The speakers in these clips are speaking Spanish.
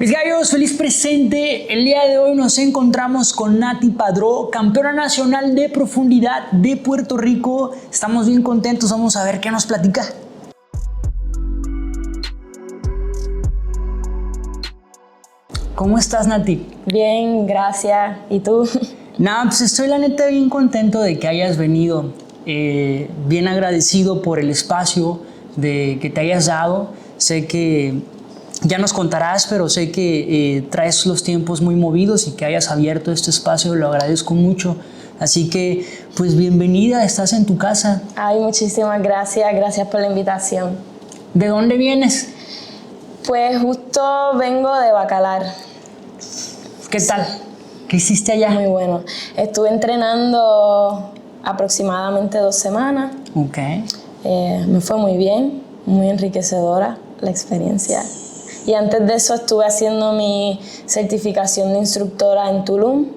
Mis gallos, feliz presente. El día de hoy nos encontramos con Nati Padró, campeona nacional de profundidad de Puerto Rico. Estamos bien contentos, vamos a ver qué nos platica. ¿Cómo estás, Nati? Bien, gracias. ¿Y tú? Nada, pues estoy la neta bien contento de que hayas venido, bien agradecido por el espacio que te hayas dado. Sé que ya nos contarás, pero sé que traes los tiempos muy movidos y que hayas abierto este espacio, lo agradezco mucho. Así que, pues bienvenida, estás en tu casa. Ay, muchísimas gracias. Gracias por la invitación. ¿De dónde vienes? Pues justo vengo de Bacalar. ¿Qué tal? ¿Qué hiciste allá? Muy bueno. Estuve entrenando aproximadamente 2 semanas. Ok. Me fue muy bien, muy enriquecedora la experiencia. Y antes de eso estuve haciendo mi certificación de instructora en Tulum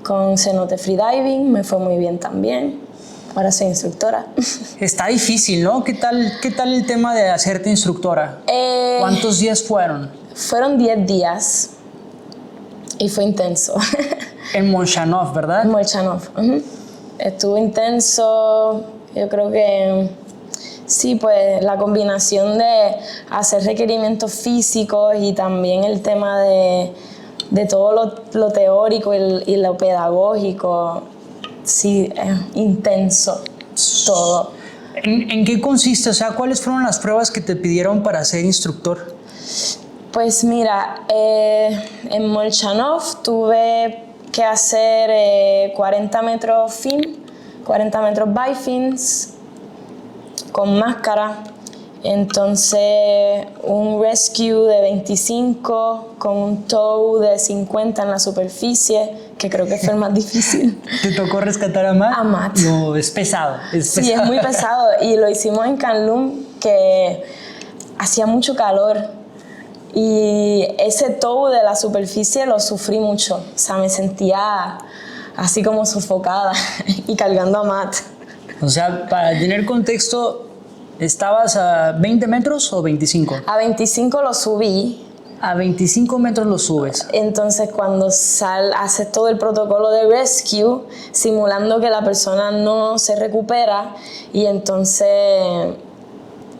con cenote freediving. Me fue muy bien también. Ahora soy instructora. Está difícil, ¿no? ¿Qué tal el tema de hacerte instructora? ¿Cuántos días fueron? Fueron 10 días y fue intenso. En Molchanov, ¿verdad? Molchanov. Estuvo intenso. Yo creo que sí, pues la combinación de hacer requerimientos físicos y también el tema de todo lo teórico y lo pedagógico. Sí, es intenso todo. ¿En qué consiste? O sea, ¿cuáles fueron las pruebas que te pidieron para ser instructor? Pues mira, en Molchanov tuve que hacer 40 metros fin, 40 metros bifins con máscara. Entonces un rescue de 25 con un tow de 50 en la superficie, que creo que fue el más difícil. ¿Te tocó rescatar a Matt? A Matt. No, es pesado. Sí, es muy pesado. Y lo hicimos en Cancún, que hacía mucho calor. Y ese tow de la superficie lo sufrí mucho. O sea, me sentía así como sofocada y cargando a Matt. O sea, para tener contexto, ¿estabas a 20 metros o 25? A 25 lo subí. A 25 metros lo subes. Entonces cuando haces todo el protocolo de rescue, simulando que la persona no se recupera, y entonces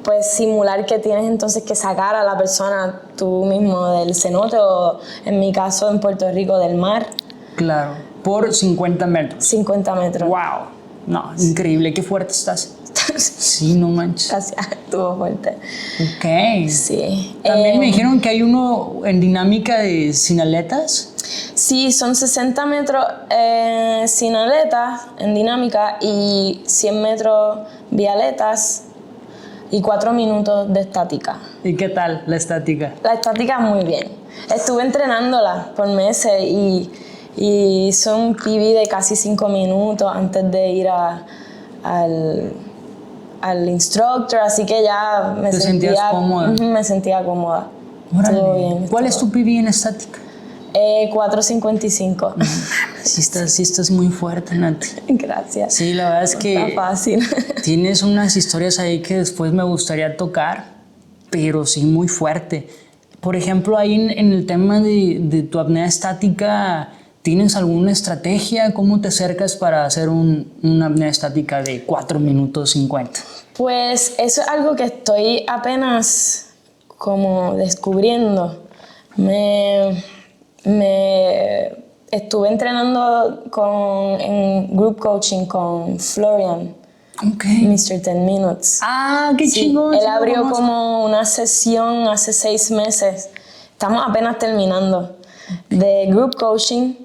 pues simular que tienes entonces que sacar a la persona tú mismo del cenote, o en mi caso en Puerto Rico del mar. Claro, por 50 metros. 50 metros. ¡Wow! No, increíble, qué fuerte estás. Sí, no manches. Gracias, estuvo fuerte. Ok. Sí. También me dijeron que hay uno en dinámica de sin aletas. Sí, son 60 metros sin aletas en dinámica y 100 metros bialetas y 4 minutos de estática. ¿Y qué tal la estática? La estática muy bien. Estuve entrenándola por meses y hice un PB de casi 5 minutos antes de ir al instructor, así que ya me sentías cómoda. Me sentía cómoda. Órale. Estuvo bien. ¿Cuál es tu PB en estática? 4.55. Sí estás muy fuerte, Nati. Gracias. Sí, la verdad es que está fácil. Tienes unas historias ahí que después me gustaría tocar, pero sí muy fuerte. Por ejemplo, ahí en el tema de tu apnea estática, ¿tienes alguna estrategia? ¿Cómo te acercas para hacer una apnea estática de 4 minutos 50? Pues eso es algo que estoy apenas como descubriendo. Me estuve entrenando en group coaching con Florian, Mr. 10 Minutes. Ah, qué chingón. Él abrió como una sesión hace 6 meses. Estamos apenas terminando de group coaching,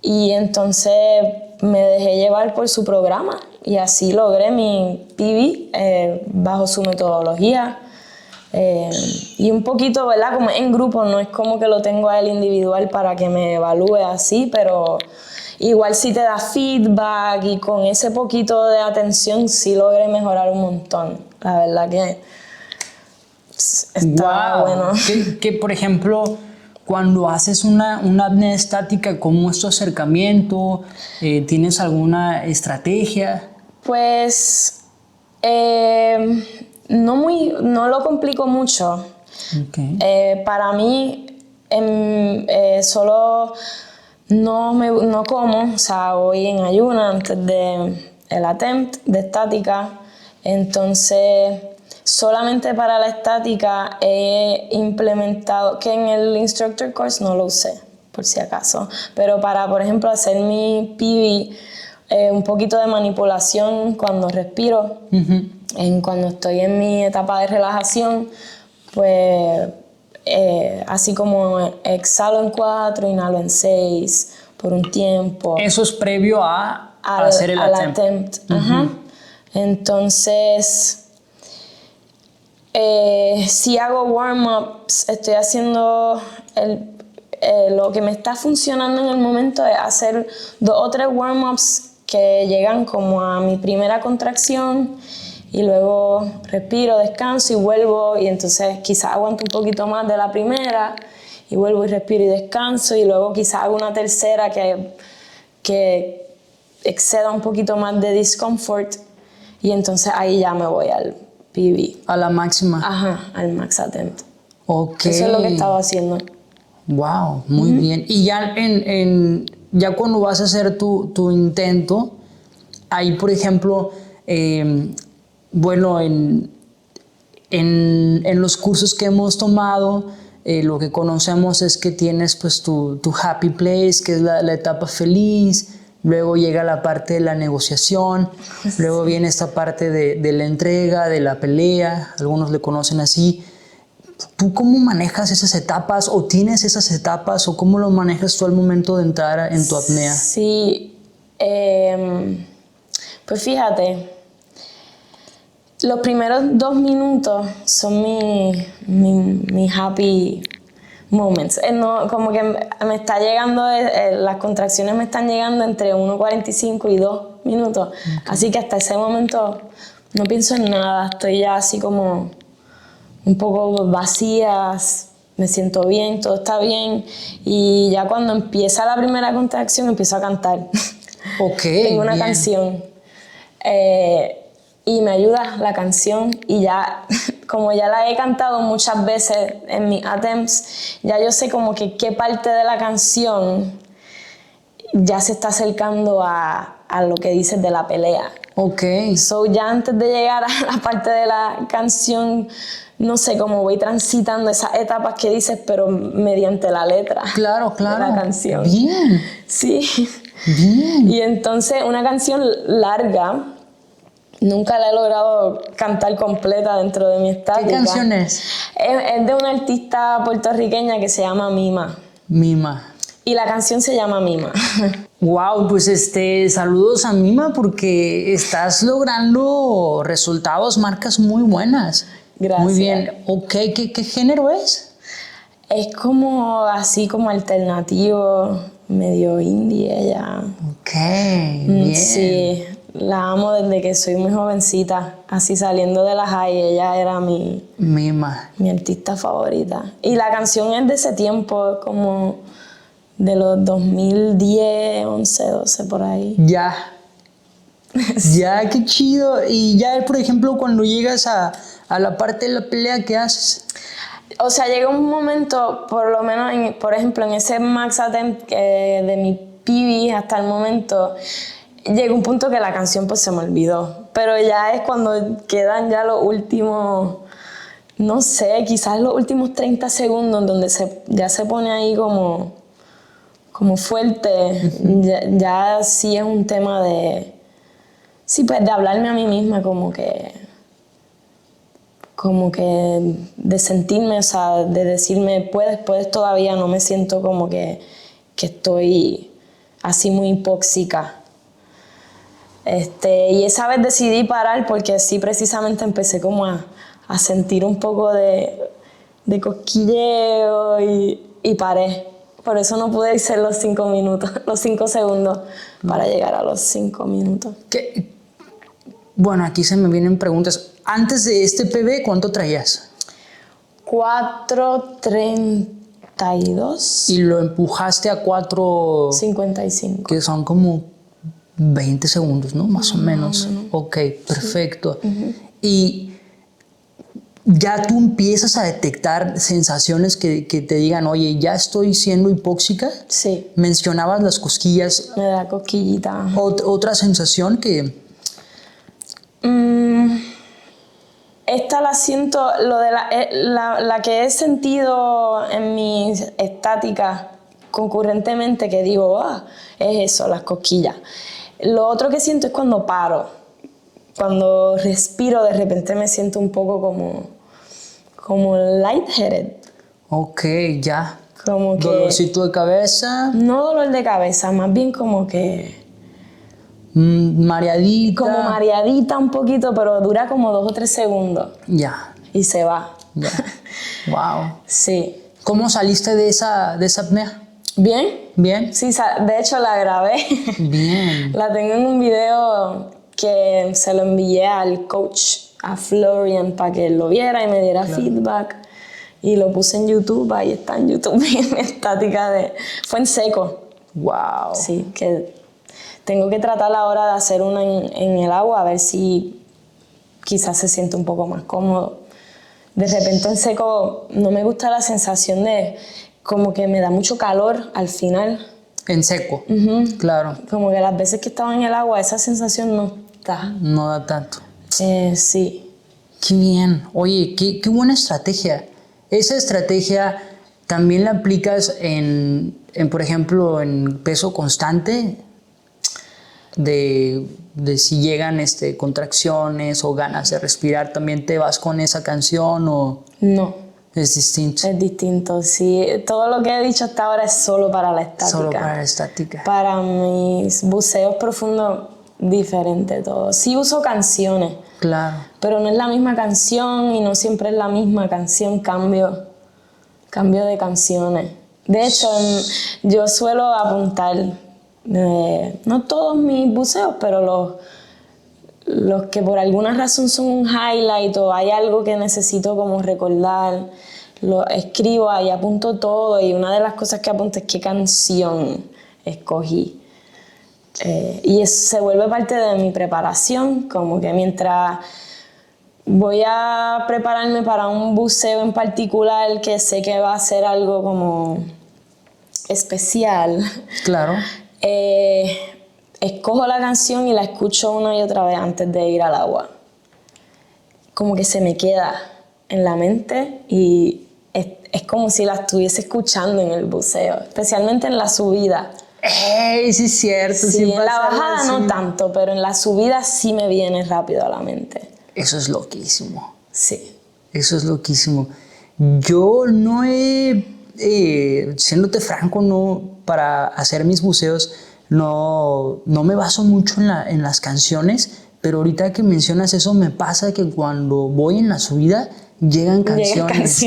y entonces me dejé llevar por su programa y así logré mi PB bajo su metodología. Y un poquito, ¿verdad? Como en grupo, no es como que lo tengo a él individual para que me evalúe así, pero igual sí te da feedback, y con ese poquito de atención sí logré mejorar un montón. La verdad que está bueno. Que por ejemplo, cuando haces una apnea estática, ¿cómo es tu acercamiento? ¿Tienes alguna estrategia? Pues no lo complico mucho. Okay. Para mí Solo no como, o sea, voy en ayuna antes de el attempt de estática. Entonces, solamente para la estática he implementado, que en el instructor course no lo usé, por si acaso, pero para, por ejemplo, hacer mi PB, un poquito de manipulación cuando respiro, cuando estoy en mi etapa de relajación, pues así como exhalo en 4, inhalo en 6 por un tiempo. Eso es previo a hacer el attempt. Ajá. Entonces, si hago warm-ups, estoy haciendo lo que me está funcionando en el momento es hacer 2 o 3 warm-ups que llegan como a mi primera contracción y luego respiro, descanso y vuelvo, y entonces quizás aguanto un poquito más de la primera y vuelvo y respiro y descanso, y luego quizás hago una tercera que exceda un poquito más de discomfort, y entonces ahí ya me voy al PB. A la máxima. Ajá, al max attempt. Ok. Eso es lo que estaba haciendo. Wow, muy bien. Y ya ya cuando vas a hacer tu intento, ahí por ejemplo, bueno, en los cursos que hemos tomado, lo que conocemos es que tienes pues tu happy place, que es la etapa feliz, luego llega la parte de la negociación, luego viene esta parte de la entrega, de la pelea, algunos le conocen así. ¿Tú cómo manejas esas etapas, o tienes esas etapas, o cómo lo manejas tú al momento de entrar en tu apnea? Sí, pues fíjate, los primeros 2 minutos son mi happy moments. Como que me está llegando, las contracciones me están llegando entre 1:45 y 2 minutos. Okay. Así que hasta ese momento no pienso en nada, estoy ya así como un poco vacía, me siento bien, todo está bien. Y ya cuando empieza la primera contracción empiezo a cantar. Ok, tengo una bien. canción. Y me ayuda la canción, y ya, como ya la he cantado muchas veces en mis attempts, ya yo sé como que qué parte de la canción ya se está acercando a lo que dices de la pelea. Ok. So ya antes de llegar a la parte de la canción, no sé cómo voy transitando esas etapas que dices, pero mediante la letra. Claro, claro. De la canción. Bien. Sí. Bien. Y entonces una canción larga, nunca la he logrado cantar completa dentro de mi estática. ¿Qué canción es? Es de una artista puertorriqueña que se llama Mima. Mima. Y la canción se llama Mima. Wow, pues saludos a Mima, porque estás logrando resultados, marcas muy buenas. Gracias. Muy bien. Ok, ¿qué género es? Es como así como alternativo, medio indie ella. Ok, bien. Sí, la amo desde que soy muy jovencita. Así saliendo de la high, ella era mi artista favorita. Y la canción es de ese tiempo, como de los 2010, 11, 12, por ahí. Ya. Ya, qué chido. Y ya, por ejemplo, cuando llegas a la parte de la pelea, ¿qué haces? O sea, llega un momento, por lo menos, por ejemplo, en ese max attempt de mi PB hasta el momento, llega un punto que la canción pues se me olvidó. Pero ya es cuando quedan ya los últimos, no sé, quizás los últimos 30 segundos donde ya se pone ahí como fuerte. Ya sí es un tema de, sí, pues de hablarme a mí misma como que de sentirme, o sea, de decirme, puedes todavía, no me siento como que estoy así muy hipóxica. Y esa vez decidí parar porque sí, precisamente empecé como a sentir un poco de cosquilleo y paré. Por eso no pude hacer los 5 minutos, los 5 segundos para llegar a los 5 minutos. Bueno, aquí se me vienen preguntas. Antes de este PB, ¿cuánto traías? 4:32. Y lo empujaste a 4:55. Que son como 20 segundos, ¿no? Más o menos. Ok, perfecto. Sí. Y ya tú empiezas a detectar sensaciones que te digan, oye, ya estoy siendo hipóxica. Sí, Mencionabas las cosquillas. me da cosquillita. Otra sensación que... Esta la siento, lo de la que he sentido en mis estáticas concurrentemente, que digo, es eso, las cosquillas. Lo otro que siento es cuando paro. Cuando respiro, de repente me siento un poco como lightheaded. Ok, ya. Como que... Dolorcito de cabeza. No dolor de cabeza, más bien como que... Mareadita. Como mareadita un poquito, pero dura como 2 o 3 segundos. Ya, Y se va. ya. Wow. Sí. ¿Cómo saliste de esa apnea? ¿Bien? ¿Bien? Sí, de hecho la grabé. Bien. La tengo en un video que se lo envié al coach, a Florian, para que él lo viera y me diera feedback. Y lo puse en YouTube, ahí está en YouTube, en estática de... Fue en seco. Wow. Sí, que tengo que tratar ahora de hacer una en el agua, a ver si quizás se siente un poco más cómodo. De repente en seco no me gusta la sensación de como que me da mucho calor al final. En seco. Claro. Como que las veces que estaba en el agua esa sensación no está. No da tanto. Sí. Qué bien. Oye, qué buena estrategia. Esa estrategia también la aplicas por ejemplo, en peso constante. De si llegan contracciones o ganas de respirar, ¿también te vas con esa canción o No, es distinto? es distinto. Sí, todo lo que he dicho hasta ahora es solo para la estática. Solo para la estática. Para mis buceos profundos, diferente todo. Sí uso canciones, Claro. pero no es la misma canción y no siempre es la misma canción, cambio de canciones. De hecho, yo suelo apuntar, no todos mis buceos, pero los que por alguna razón son un highlight o hay algo que necesito como recordar, lo escribo ahí, apunto todo, y una de las cosas que apunto es qué canción escogí. Y eso se vuelve parte de mi preparación, como que mientras voy a prepararme para un buceo en particular que sé que va a ser algo como especial. Claro. Escojo la canción y la escucho una y otra vez antes de ir al agua. Como que se me queda en la mente y es como si la estuviese escuchando en el buceo, especialmente en la subida. Sí es cierto. Sí, en la bajada no tanto, pero en la subida sí me viene rápido a la mente. Eso es loquísimo. Sí. Eso es loquísimo. Yo no siéndote franco, no, para hacer mis buceos, no me baso mucho en las canciones, pero ahorita que mencionas eso, me pasa que cuando voy en la subida, llegan canciones.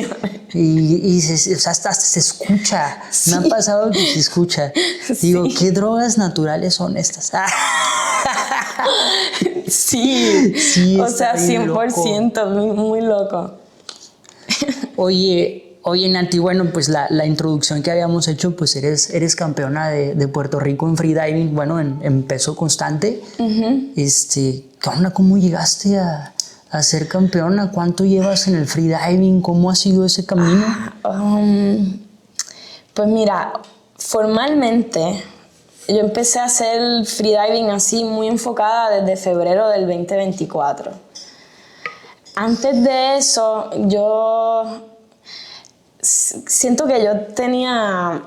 Y hasta se escucha. Sí. Me ha pasado que se escucha. Sí. Digo, ¿qué drogas naturales son estas? Sí, o sea, 100%, muy loco. Oye, Nati, bueno, pues la introducción que habíamos hecho, pues eres campeona de Puerto Rico en freediving, bueno, en peso constante. ¿Qué onda? ¿Cómo llegaste a ser campeona? ¿Cuánto llevas en el freediving? ¿Cómo ha sido ese camino? Pues mira, formalmente yo empecé a hacer freediving así muy enfocada desde febrero del 2024. Antes de eso, yo siento que yo tenía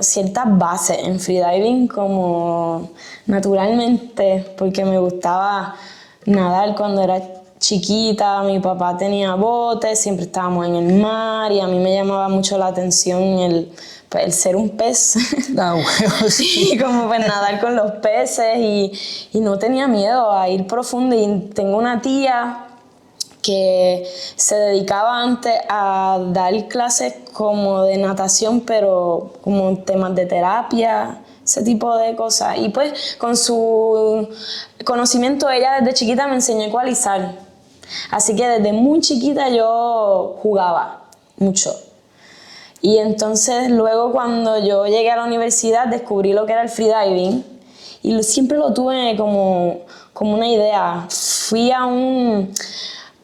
ciertas bases en freediving como naturalmente, porque me gustaba nadar cuando era chiquita, mi papá tenía botes, siempre estábamos en el mar y a mí me llamaba mucho la atención el ser un pez. Sí. Y como pues nadar con los peces y no tenía miedo a ir profundo. Y tengo una tía que se dedicaba antes a dar clases como de natación, pero como temas de terapia, ese tipo de cosas. Y pues con su conocimiento ella desde chiquita me enseñó a ecualizar. Así que desde muy chiquita yo jugaba mucho. Y entonces luego cuando yo llegué a la universidad descubrí lo que era el freediving y siempre lo tuve como una idea. Fui a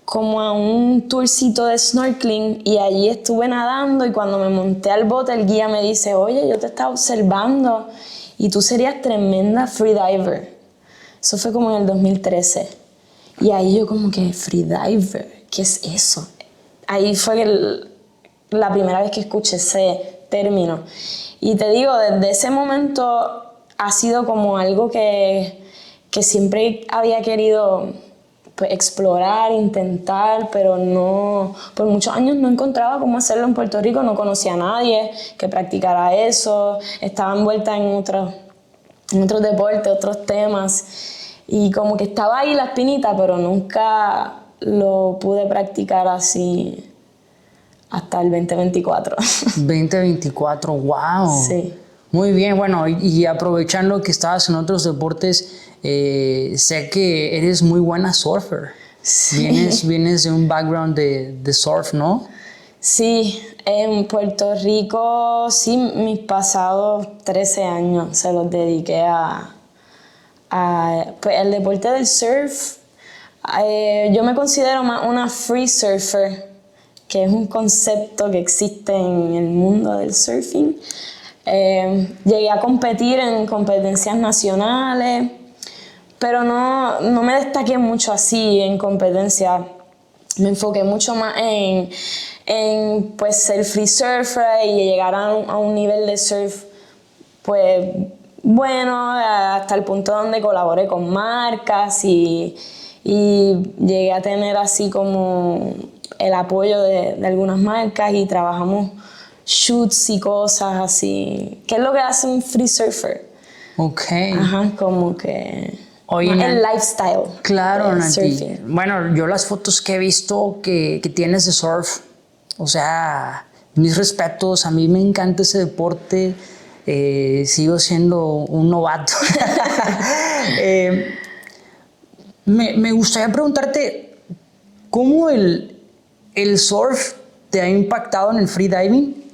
como a un tourcito de snorkeling y allí estuve nadando y cuando me monté al bote el guía me dice, oye, yo te estaba observando y tú serías tremenda freediver. Eso fue como en el 2013. Y ahí yo como que, freediver, ¿qué es eso? Ahí fue la primera vez que escuché ese término. Y te digo, desde ese momento ha sido como algo que siempre había querido pues, explorar, intentar, pero no, por muchos años no encontraba cómo hacerlo en Puerto Rico, no conocía a nadie que practicara eso, estaba envuelta en otros deportes, otros temas, y como que estaba ahí la espinita, pero nunca lo pude practicar así hasta el 2024. 2024, wow. Sí. Muy bien, bueno, y aprovechando que estabas en otros deportes, sé que eres muy buena surfer. Sí. Vienes de un background de surf, ¿no? Sí, en Puerto Rico, sí, mis pasados 13 años se los dediqué pues, el deporte del surf. Yo me considero más una free surfer, que es un concepto que existe en el mundo del surfing. Llegué a competir en competencias nacionales, pero no me destaqué mucho así en competencias. Me enfoqué mucho más en pues, ser free surfer y llegar a un nivel de surf pues bueno, hasta el punto donde colaboré con marcas y llegué a tener así como el apoyo de algunas marcas y trabajamos shoots y cosas así. ¿Qué es lo que hace un free surfer? Ok. Ajá, como que Oye, el lifestyle. Claro, del Nati. surfing. Bueno, yo las fotos que he visto que tienes de surf, o sea, mis respetos, a mí me encanta ese deporte, sigo siendo un novato. Me gustaría preguntarte, ¿cómo el surf te ha impactado en el freediving?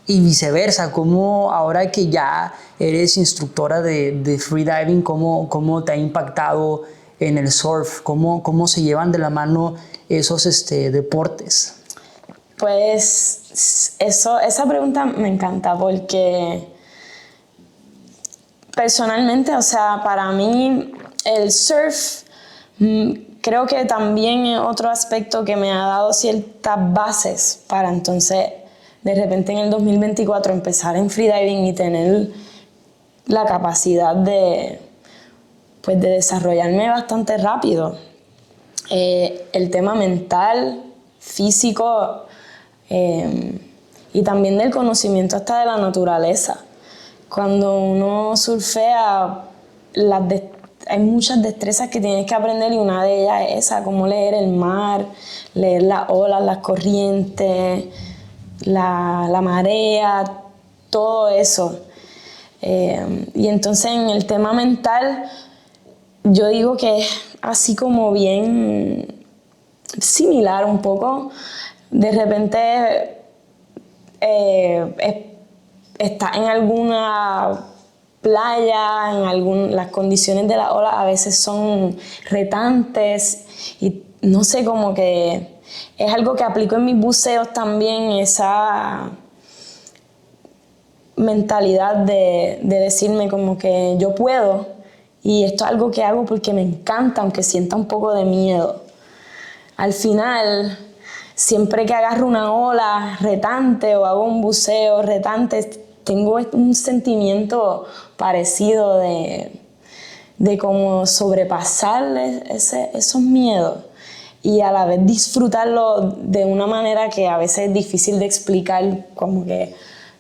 Y viceversa, ¿cómo ahora que ya eres instructora de freediving, cómo te ha impactado en el surf? ¿Cómo se llevan de la mano esos deportes? Pues esa pregunta me encanta porque personalmente, o sea, para mí el surf creo que también es otro aspecto que me ha dado ciertas bases para entonces de repente en el 2024 empezar en freediving y tener la capacidad pues de desarrollarme bastante rápido. El tema mental, físico y también del conocimiento hasta de la naturaleza. Cuando uno surfea, hay muchas destrezas que tienes que aprender y una de ellas es esa, cómo leer el mar, leer las olas, las corrientes, la marea, todo eso. Y entonces en el tema mental, yo digo que es así como bien similar un poco. De repente estás en alguna playa, las condiciones de la ola a veces son retantes y no sé, como que es algo que aplico en mis buceos también, esa mentalidad de decirme como que yo puedo y esto es algo que hago porque me encanta, aunque sienta un poco de miedo. Al final, siempre que agarro una ola retante o hago un buceo retante, tengo un sentimiento parecido de cómo sobrepasar esos miedos y a la vez disfrutarlo de una manera que a veces es difícil de explicar, como que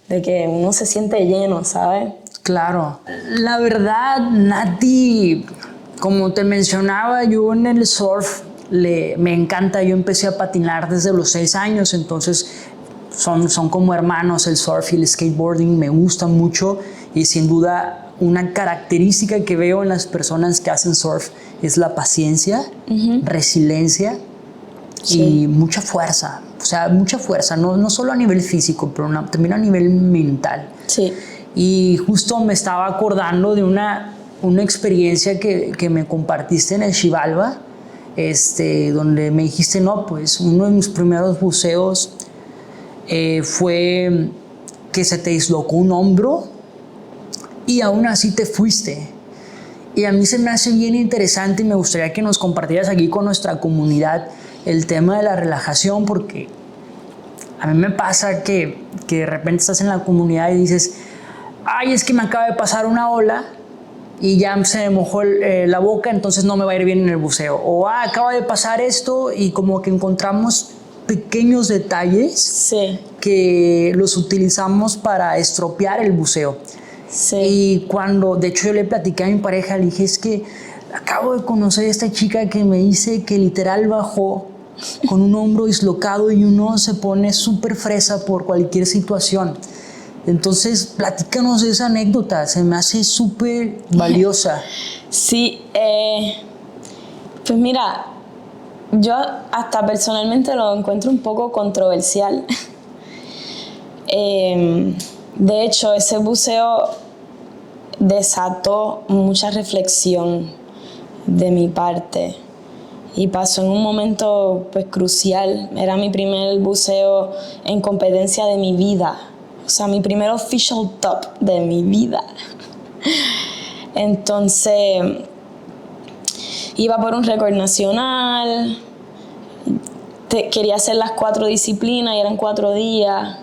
de que uno se siente lleno, ¿sabes? Claro. La verdad, Nati, como te mencionaba, yo en el surf me encanta. Yo empecé a patinar desde los 6 años, entonces son como hermanos el surf y el skateboarding. Me gustan mucho y sin duda una característica que veo en las personas que hacen surf es la paciencia, resiliencia y mucha fuerza. O sea, mucha fuerza, no solo a nivel físico, pero también a nivel mental. Sí. Y justo me estaba acordando de una experiencia que me compartiste en el Xibalba, donde me dijiste, no, pues uno de mis primeros buceos fue que se te dislocó un hombro y aún así te fuiste. Y a mí se me hace bien interesante y me gustaría que nos compartieras aquí con nuestra comunidad el tema de la relajación, porque a mí me pasa que de repente estás en la comunidad y dices, ay, es que me acaba de pasar una ola y ya se me mojó la boca, entonces no me va a ir bien en el buceo. O acaba de pasar esto, y como que encontramos pequeños detalles Sí, que los utilizamos para estropear el buceo. sí. Y cuando, de hecho yo le platiqué a mi pareja, le dije, es que acabo de conocer a esta chica que me dice que literal bajó con un hombro dislocado y uno se pone súper fresa por cualquier situación. Entonces, platícanos de esa anécdota, se me hace súper valiosa. Sí, pues mira, yo hasta personalmente lo encuentro un poco controversial. De hecho, ese buceo desató mucha reflexión de mi parte y pasó en un momento pues crucial. Era mi primer buceo en competencia de mi vida, o sea, mi primer official top de mi vida. Entonces iba por un récord nacional, quería hacer las 4 disciplinas y eran 4 días.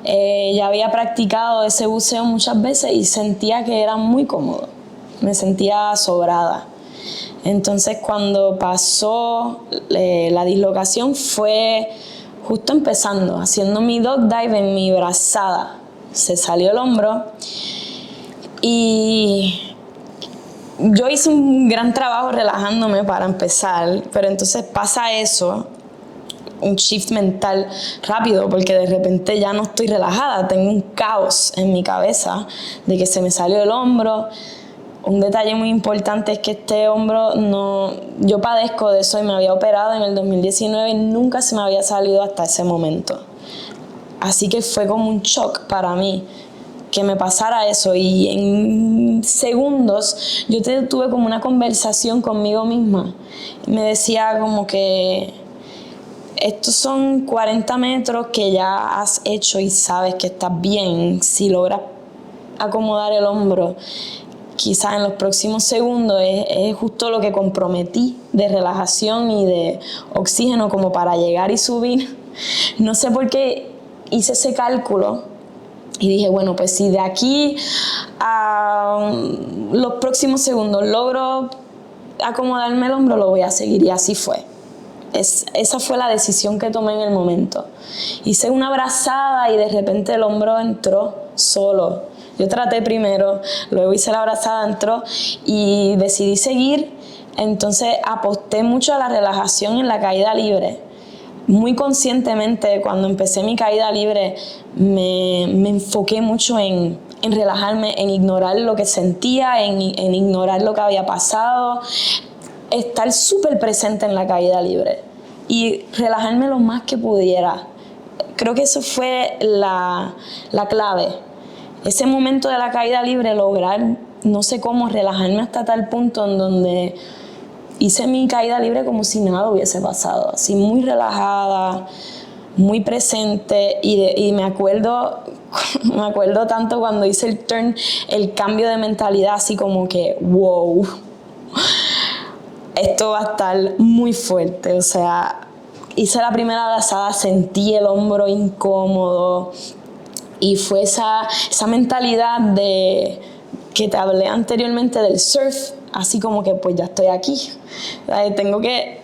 Ya había practicado ese buceo muchas veces y sentía que era muy cómodo, me sentía sobrada. Entonces cuando pasó la dislocación fue justo empezando, haciendo mi dog dive en mi brazada. Se salió el hombro y yo hice un gran trabajo relajándome para empezar, pero entonces pasa eso, un shift mental rápido, porque de repente ya no estoy relajada, tengo un caos en mi cabeza de que se me salió el hombro. Un detalle muy importante es que este hombro yo padezco de eso y me había operado en el 2019 y nunca se me había salido hasta ese momento. Así que fue como un shock para mí que me pasara eso, y en segundos yo tuve como una conversación conmigo misma. Me decía como que estos son 40 metros que ya has hecho y sabes que estás bien. Si logras acomodar el hombro, quizás en los próximos segundos es justo lo que comprometí de relajación y de oxígeno como para llegar y subir. No sé por qué hice ese cálculo y dije, bueno, pues si de aquí a los próximos segundos logro acomodarme el hombro, lo voy a seguir, y así fue. Esa fue la decisión que tomé en el momento. Hice una brazada y de repente el hombro entró solo. Yo traté primero, luego hice la brazada, entró y decidí seguir. Entonces aposté mucho a la relajación en la caída libre. Muy conscientemente, cuando empecé mi caída libre, me enfoqué mucho en relajarme, en ignorar lo que sentía, en ignorar lo que había pasado, estar súper presente en la caída libre y relajarme lo más que pudiera. Creo que eso fue la clave. Ese momento de la caída libre, lograr, no sé cómo, relajarme hasta tal punto en donde hice mi caída libre como si nada hubiese pasado, así muy relajada, muy presente, y me acuerdo tanto cuando hice el turn, el cambio de mentalidad, así como que wow, esto va a estar muy fuerte. O sea, hice la primera abrazada, sentí el hombro incómodo y fue esa mentalidad de que te hablé anteriormente del surf, así como que pues ya estoy aquí, tengo que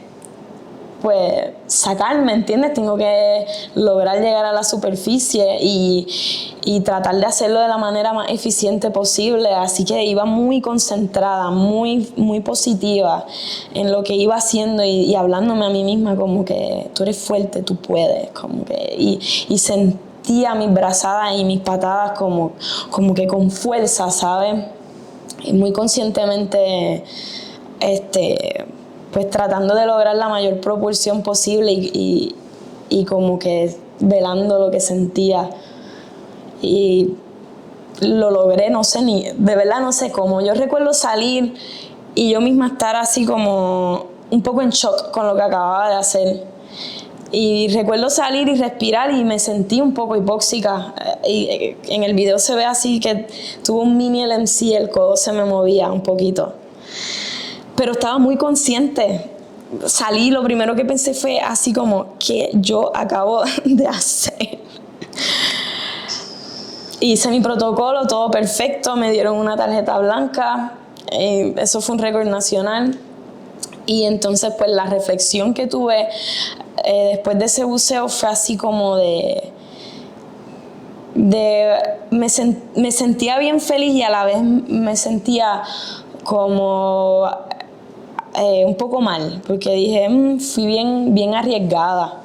pues sacarme, ¿entiendes? Tengo que lograr llegar a la superficie y tratar de hacerlo de la manera más eficiente posible. Así que iba muy concentrada, muy, muy positiva en lo que iba haciendo y hablándome a mí misma como que tú eres fuerte, tú puedes, como que, y sentía mis brazadas y mis patadas como que con fuerza, ¿sabes? Y muy conscientemente pues tratando de lograr la mayor propulsión posible y como que velando lo que sentía, y lo logré, no sé de verdad no sé cómo. Yo recuerdo salir y yo misma estar así como un poco en shock con lo que acababa de hacer. Y recuerdo salir y respirar y me sentí un poco hipóxica. Y en el video se ve así que tuvo un mini LMC, el codo se me movía un poquito. Pero estaba muy consciente. Salí, lo primero que pensé fue así como, ¿qué yo acabo de hacer? Hice mi protocolo, todo perfecto, me dieron una tarjeta blanca, eso fue un récord nacional. Y entonces pues la reflexión que tuve después de ese buceo fue así como me sentía bien feliz y a la vez me sentía como un poco mal, porque dije, fui bien arriesgada.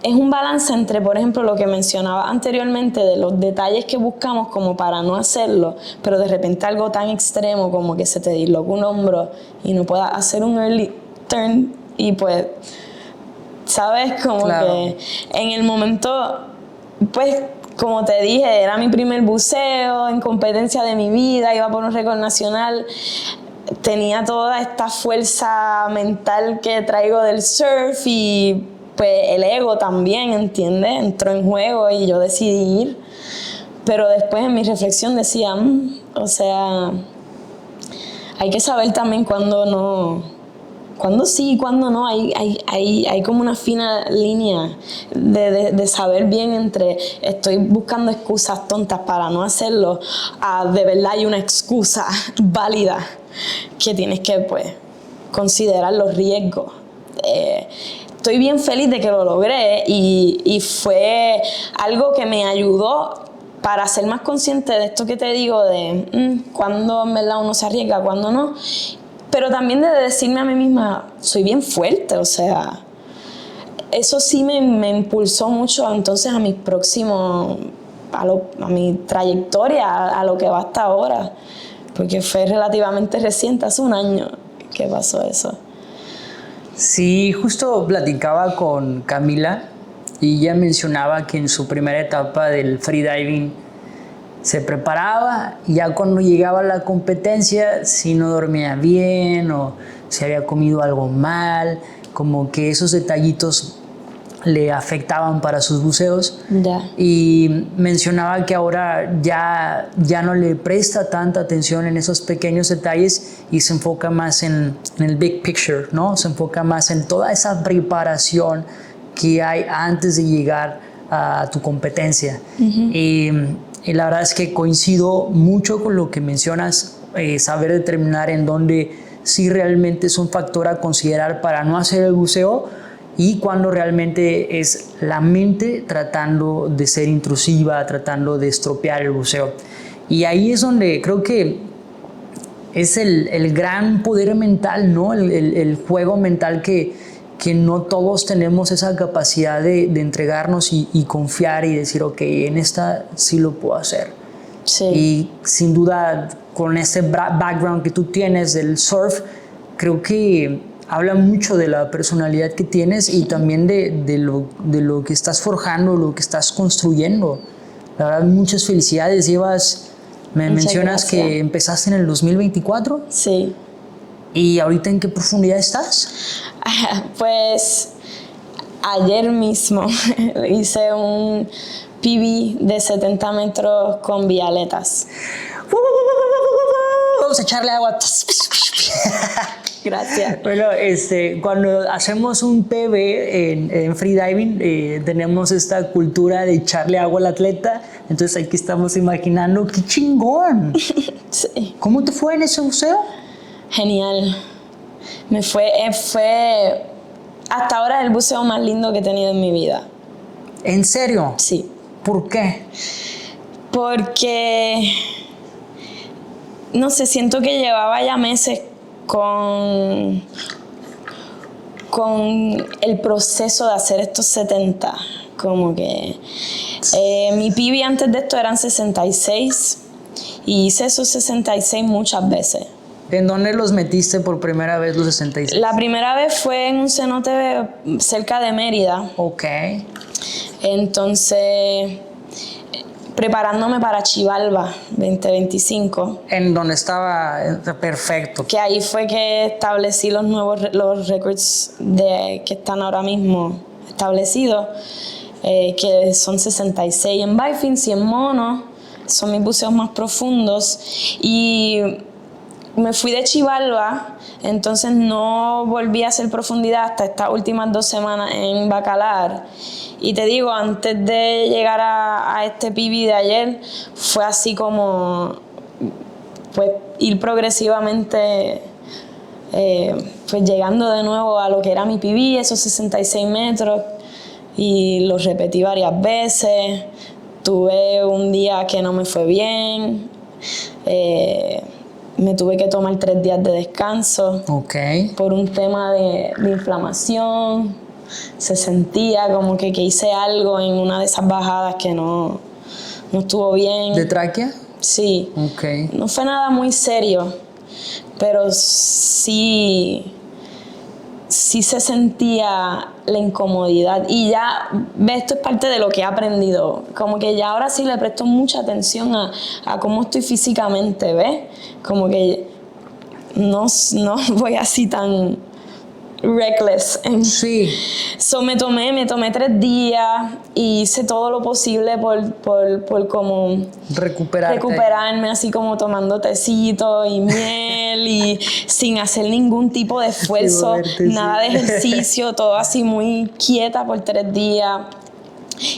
Es un balance entre, por ejemplo, lo que mencionaba anteriormente de los detalles que buscamos como para no hacerlo, pero de repente algo tan extremo como que se te disloca un hombro y no puedas hacer un early turn y pues, ¿sabes? Como Claro. que en el momento, pues, como te dije, era mi primer buceo en competencia de mi vida, iba por un récord nacional, tenía toda esta fuerza mental que traigo del surf y pues el ego también, ¿entiendes? Entró en juego y yo decidí ir. Pero después en mi reflexión decía, o sea, hay que saber también cuándo no, cuándo sí y cuándo no. Hay como una fina línea de saber bien entre estoy buscando excusas tontas para no hacerlo, a de verdad hay una excusa válida que tienes que pues considerar los riesgos. Estoy bien feliz de que lo logré y fue algo que me ayudó para ser más consciente de esto que te digo de cuándo en verdad uno se arriesga, cuándo no, pero también de decirme a mí misma, soy bien fuerte, o sea, eso sí me impulsó mucho entonces a mis próximos, a mi trayectoria, a lo que va hasta ahora, porque fue relativamente reciente, hace un año que pasó eso. Sí, justo platicaba con Camila y ella mencionaba que en su primera etapa del freediving se preparaba y ya cuando llegaba a la competencia, si no dormía bien o si había comido algo mal, como que esos detallitos le afectaban para sus buceos. Ya. Y mencionaba que ahora ya no le presta tanta atención en esos pequeños detalles y se enfoca más en el big picture, ¿no? Se enfoca más en toda esa preparación que hay antes de llegar a tu competencia. Y la verdad es que coincido mucho con lo que mencionas, saber determinar en dónde sí realmente es un factor a considerar para no hacer el buceo y cuando realmente es la mente tratando de ser intrusiva, tratando de estropear el buceo. Y ahí es donde creo que es el gran poder mental, ¿no? El juego mental que no todos tenemos esa capacidad de entregarnos y confiar y decir, ok, en esta sí lo puedo hacer. Sí. Y sin duda, con ese background que tú tienes del surf, creo que habla mucho de la personalidad que tienes y también de lo que estás forjando, lo que estás construyendo. La verdad, muchas felicidades. Me mencionas gracias. que empezaste en el 2024. Sí. ¿Y ahorita en qué profundidad estás? Pues ayer mismo hice un PB de 70 metros con vialetas. Vamos a echarle agua. Gracias. Bueno, cuando hacemos un PB en freediving, tenemos esta cultura de echarle agua al atleta. Entonces aquí estamos imaginando, ¡qué chingón! Sí. ¿Cómo te fue en ese buceo? Genial. Fue hasta ahora el buceo más lindo que he tenido en mi vida. ¿En serio? Sí. ¿Por qué? Porque, no sé, siento que llevaba ya meses con el proceso de hacer estos 70. Como que mi PB antes de esto eran 66 y hice esos 66 muchas veces. ¿En dónde los metiste por primera vez los 66? La primera vez fue en un cenote cerca de Mérida. Ok. Entonces, preparándome para Chivalba 2025. En donde estaba perfecto. Que ahí fue que establecí los récords que están ahora mismo establecidos, que son 66 en bifin, 100 monos, son mis buceos más profundos. Y me fui de Chivalba, entonces no volví a hacer profundidad hasta estas últimas 2 semanas en Bacalar. Y te digo, antes de llegar a este PB de ayer, fue así como pues ir progresivamente pues llegando de nuevo a lo que era mi PB, esos 66 metros, y lo repetí varias veces. Tuve un día que no me fue bien, me tuve que tomar 3 días de descanso por un tema de inflamación. Se sentía como que hice algo en una de esas bajadas que no estuvo bien. ¿De tráquea? Sí. No fue nada muy serio, pero sí se sentía la incomodidad. Y ya, esto es parte de lo que he aprendido. Como que ya ahora sí le presto mucha atención a cómo estoy físicamente, ¿ves? Como que no voy así tan reckless. Sí. So me tomé 3 días y hice todo lo posible por como recuperarme, así como tomando tecito y miel y sin hacer ningún tipo de esfuerzo, nada de ejercicio, todo así muy quieta por 3 días.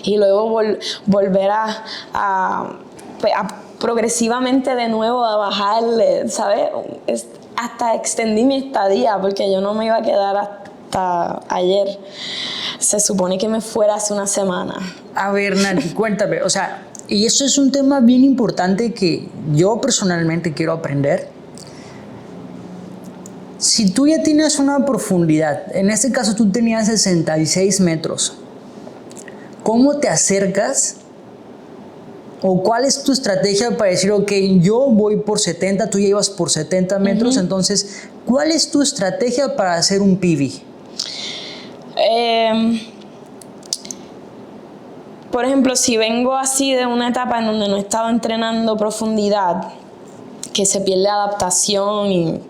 Y luego volver a progresivamente de nuevo a bajarle, ¿sabes? Hasta extendí mi estadía porque yo no me iba a quedar hasta ayer. Se supone que me fuera hace una semana. A ver, Nati, cuéntame, o sea, y eso es un tema bien importante que yo personalmente quiero aprender. Si tú ya tienes una profundidad, en este caso tú tenías 66 metros, ¿cómo te acercas? ¿O cuál es tu estrategia para decir, ok, yo voy por 70, tú ya ibas por 70 metros, entonces, ¿cuál es tu estrategia para hacer un PB? Por ejemplo, si vengo así de una etapa en donde no he estado entrenando profundidad, que se pierde adaptación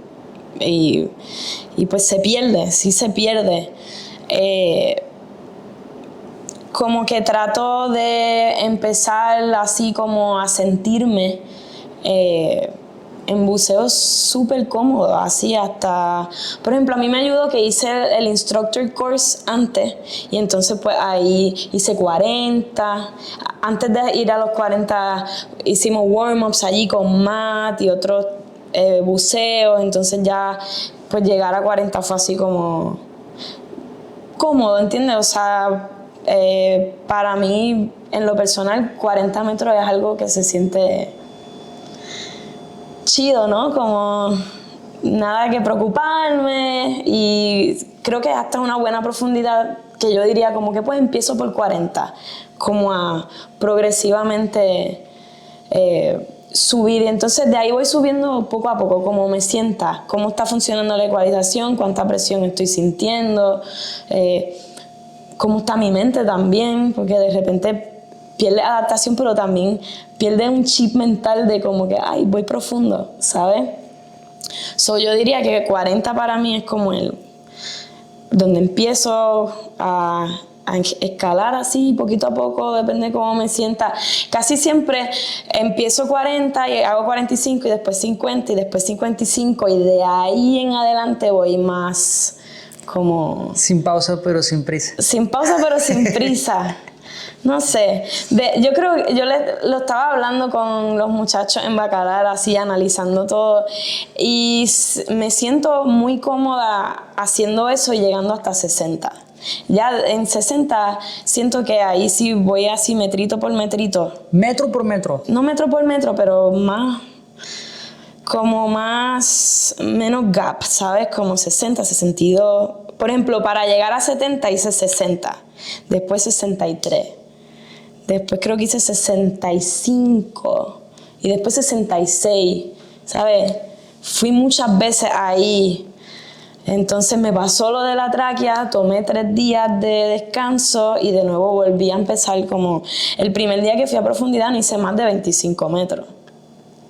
y pues se pierde. Como que trato de empezar así como a sentirme en buceos súper cómodos, así hasta... Por ejemplo, a mí me ayudó que hice el instructor course antes y entonces pues ahí hice 40. Antes de ir a los 40 hicimos warm-ups allí con Matt y otros buceos, entonces ya pues llegar a 40 fue así como cómodo, ¿entiendes? O sea... para mí, en lo personal, 40 metros es algo que se siente chido, ¿no? Como nada que preocuparme y creo que hasta una buena profundidad que yo diría como que pues empiezo por 40, como a progresivamente subir y entonces de ahí voy subiendo poco a poco, como me sienta, cómo está funcionando la ecualización, cuánta presión estoy sintiendo, cómo está mi mente también, porque de repente pierde adaptación, pero también pierde un chip mental de como que, ay, voy profundo, ¿sabes? So, yo diría que 40 para mí es como donde empiezo a escalar así, poquito a poco, depende de cómo me sienta. Casi siempre empiezo 40 y hago 45 y después 50 y después 55 y de ahí en adelante voy más... como... Sin pausa, pero sin prisa. Sin pausa, pero sin prisa. No sé. Yo creo que yo lo estaba hablando con los muchachos en Bacalar, así analizando todo. Y me siento muy cómoda haciendo eso y llegando hasta 60. Ya en 60 siento que ahí sí voy así metrito por metrito. ¿Metro por metro? No metro por metro, pero más... como menos gap, ¿sabes? Como 60, 62. Por ejemplo, para llegar a 70 hice 60, después 63, después creo que hice 65 y después 66, ¿sabes? Fui muchas veces ahí Entonces me pasó lo de la tráquea, tomé 3 días de descanso y de nuevo volví a empezar como... El primer día que fui a profundidad no hice más de 25 metros.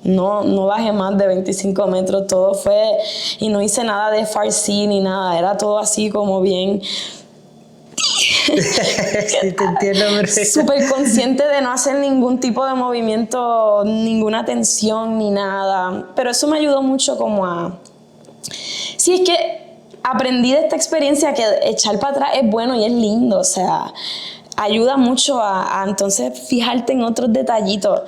No bajé más de 25 metros, todo fue... Y no hice nada de farsi ni nada, era todo así como bien... Sí, te entiendo, perfecto. Súper consciente de no hacer ningún tipo de movimiento, ninguna tensión ni nada. Pero eso me ayudó mucho como a... Sí, es que aprendí de esta experiencia que echar para atrás es bueno y es lindo, o sea, ayuda mucho a entonces fijarte en otros detallitos,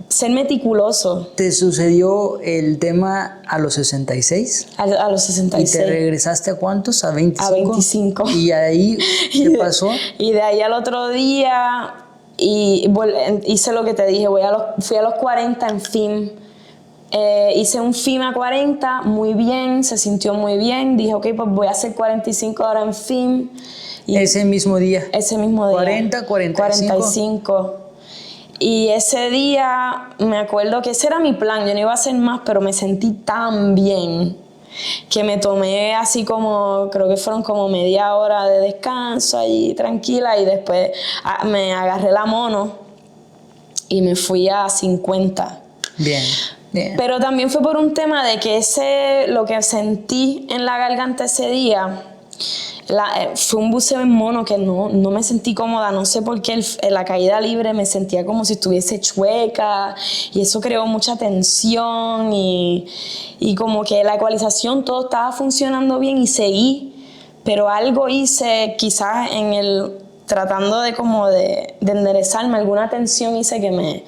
ser meticuloso. ¿Te sucedió el tema a los 66? A los ¿Y 66. te regresaste a cuántos? ¿A 25? A 25. ¿Y ahí qué pasó? Y de ahí al otro día hice lo que te dije, fui a los 40 en FIM. Hice un FIM a 40, muy bien, se sintió muy bien. Dije, ok, pues voy a hacer 45 ahora en FIM. Y ese mismo día. Ese mismo día. 40, 45. 45. Y ese día me acuerdo que ese era mi plan, yo no iba a hacer más, pero me sentí tan bien que me tomé así como, creo que fueron como media hora de descanso allí tranquila y después me agarré la mono y me fui a 50. Bien. Bien. Pero también fue por un tema de que lo que sentí en la garganta ese día, fue un buceo en mono que no me sentí cómoda, no sé por qué la caída libre me sentía como si estuviese chueca y eso creó mucha tensión y como que la ecualización todo estaba funcionando bien y seguí, pero algo hice quizás tratando de como de enderezarme, alguna tensión hice que